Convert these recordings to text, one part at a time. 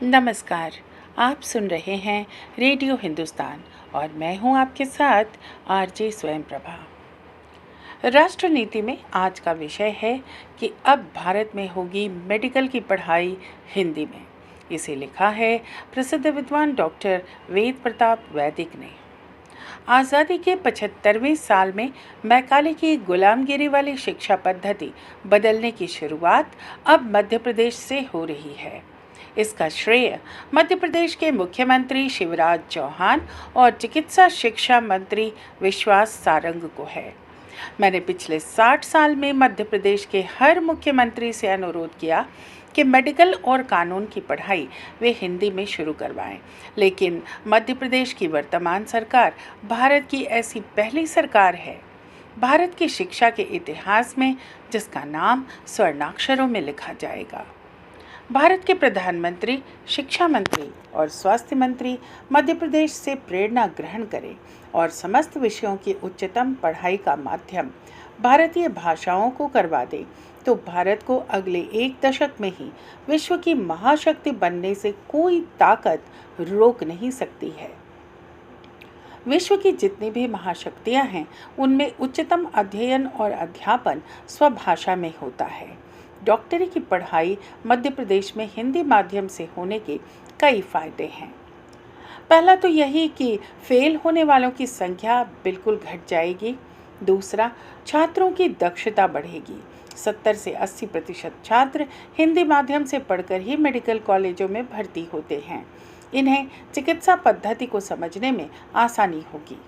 नमस्कार। आप सुन रहे हैं रेडियो हिंदुस्तान और मैं हूं आपके साथ आरजे स्वयं प्रभा। राष्ट्र नीति में आज का विषय है कि अब भारत में होगी मेडिकल की पढ़ाई हिंदी में। इसे लिखा है प्रसिद्ध विद्वान डॉक्टर वेद प्रताप वैदिक ने। आज़ादी के 75वें साल में मैकाले की गुलामगिरी वाली शिक्षा पद्धति बदलने की शुरुआत अब मध्य प्रदेश से हो रही है। इसका श्रेय मध्य प्रदेश के मुख्यमंत्री शिवराज चौहान और चिकित्सा शिक्षा मंत्री विश्वास सारंग को है। मैंने पिछले 60 साल में मध्य प्रदेश के हर मुख्यमंत्री से अनुरोध किया कि मेडिकल और कानून की पढ़ाई वे हिंदी में शुरू करवाएं, लेकिन मध्य प्रदेश की वर्तमान सरकार भारत की ऐसी पहली सरकार है भारत की शिक्षा के इतिहास में जिसका नाम स्वर्णाक्षरों में लिखा जाएगा। भारत के प्रधानमंत्री, शिक्षा मंत्री और स्वास्थ्य मंत्री मध्य प्रदेश से प्रेरणा ग्रहण करें और समस्त विषयों की उच्चतम पढ़ाई का माध्यम भारतीय भाषाओं को करवा दें तो भारत को अगले एक दशक में ही विश्व की महाशक्ति बनने से कोई ताकत रोक नहीं सकती है। विश्व की जितनी भी महाशक्तियां हैं उनमें उच्चतम अध्ययन और अध्यापन स्वभाषा में होता है। डॉक्टरी की पढ़ाई मध्य प्रदेश में हिंदी माध्यम से होने के कई फायदे हैं। पहला तो यही कि फेल होने वालों की संख्या बिल्कुल घट जाएगी। दूसरा, छात्रों की दक्षता बढ़ेगी। 70 से 80% छात्र हिंदी माध्यम से पढ़कर ही मेडिकल कॉलेजों में भर्ती होते हैं। इन्हें चिकित्सा पद्धति को समझने में आसानी होगी।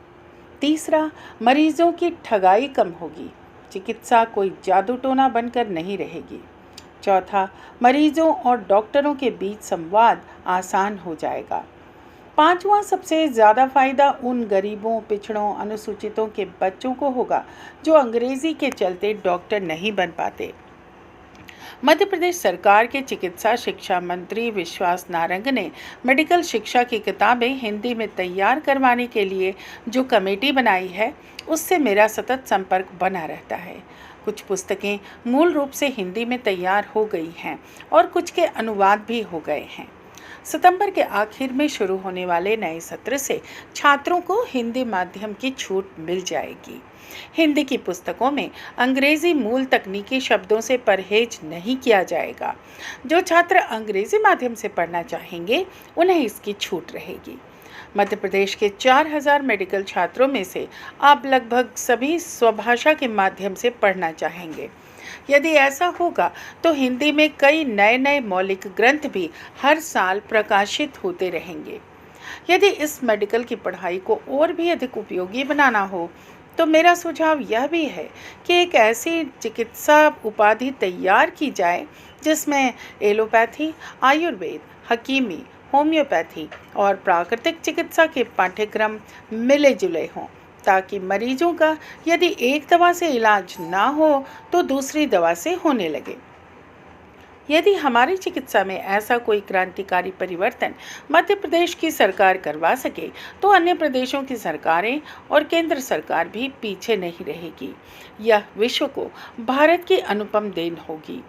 तीसरा, मरीजों की ठगाई कम होगी। चिकित्सा कोई जादू टोना बनकर नहीं रहेगी। चौथा, मरीजों और डॉक्टरों के बीच संवाद आसान हो जाएगा। पांचवा, सबसे ज़्यादा फायदा उन गरीबों, पिछड़ों, अनुसूचितों के बच्चों को होगा जो अंग्रेजी के चलते डॉक्टर नहीं बन पाते। मध्य प्रदेश सरकार के चिकित्सा शिक्षा मंत्री विश्वास नारंग ने मेडिकल शिक्षा की किताबें हिंदी में तैयार करवाने के लिए जो कमेटी बनाई है उससे मेरा सतत संपर्क बना रहता है। कुछ पुस्तकें मूल रूप से हिंदी में तैयार हो गई हैं और कुछ के अनुवाद भी हो गए हैं। सितंबर के आखिर में शुरू होने वाले नए सत्र से छात्रों को हिंदी माध्यम की छूट मिल जाएगी। हिंदी की पुस्तकों में अंग्रेजी मूल तकनीकी शब्दों से परहेज नहीं किया जाएगा। जो छात्र अंग्रेजी माध्यम से पढ़ना चाहेंगे उन्हें इसकी छूट रहेगी। मध्य प्रदेश के 4000 मेडिकल छात्रों में से आप लगभग सभी स्वभाषा के माध्यम से पढ़ना चाहेंगे। यदि ऐसा होगा तो हिंदी में कई नए मौलिक ग्रंथ भी हर साल प्रकाशित होते रहेंगे। यदि इस मेडिकल की पढ़ाई को और भी अधिक उपयोगी बनाना हो तो मेरा सुझाव यह भी है कि एक ऐसी चिकित्सा उपाधि तैयार की जाए जिसमें एलोपैथी, आयुर्वेद, हकीमी, होम्योपैथी और प्राकृतिक चिकित्सा के पाठ्यक्रम मिले जुले हों, ताकि मरीजों का यदि एक दवा से इलाज ना हो तो दूसरी दवा से होने लगे। यदि हमारी चिकित्सा में ऐसा कोई क्रांतिकारी परिवर्तन मध्य प्रदेश की सरकार करवा सके तो अन्य प्रदेशों की सरकारें और केंद्र सरकार भी पीछे नहीं रहेगी। यह विश्व को भारत की अनुपम देन होगी।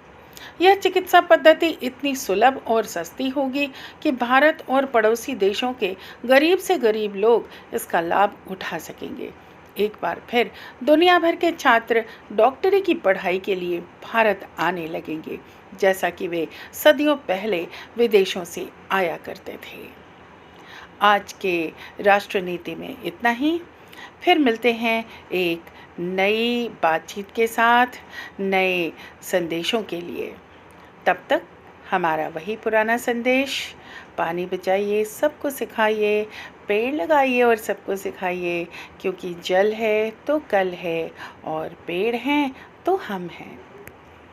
यह चिकित्सा पद्धति इतनी सुलभ और सस्ती होगी कि भारत और पड़ोसी देशों के गरीब से गरीब लोग इसका लाभ उठा सकेंगे। एक बार फिर दुनिया भर के छात्र डॉक्टरी की पढ़ाई के लिए भारत आने लगेंगे, जैसा कि वे सदियों पहले विदेशों से आया करते थे। आज के राष्ट्रनीति में इतना ही। फिर मिलते हैं एक नई बातचीत के साथ, नए संदेशों के लिए। तब तक हमारा वही पुराना संदेश, पानी बचाइए, सबको सिखाइए, पेड़ लगाइए और सबको सिखाइए, क्योंकि जल है तो कल है और पेड़ हैं तो हम हैं।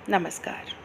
नमस्कार।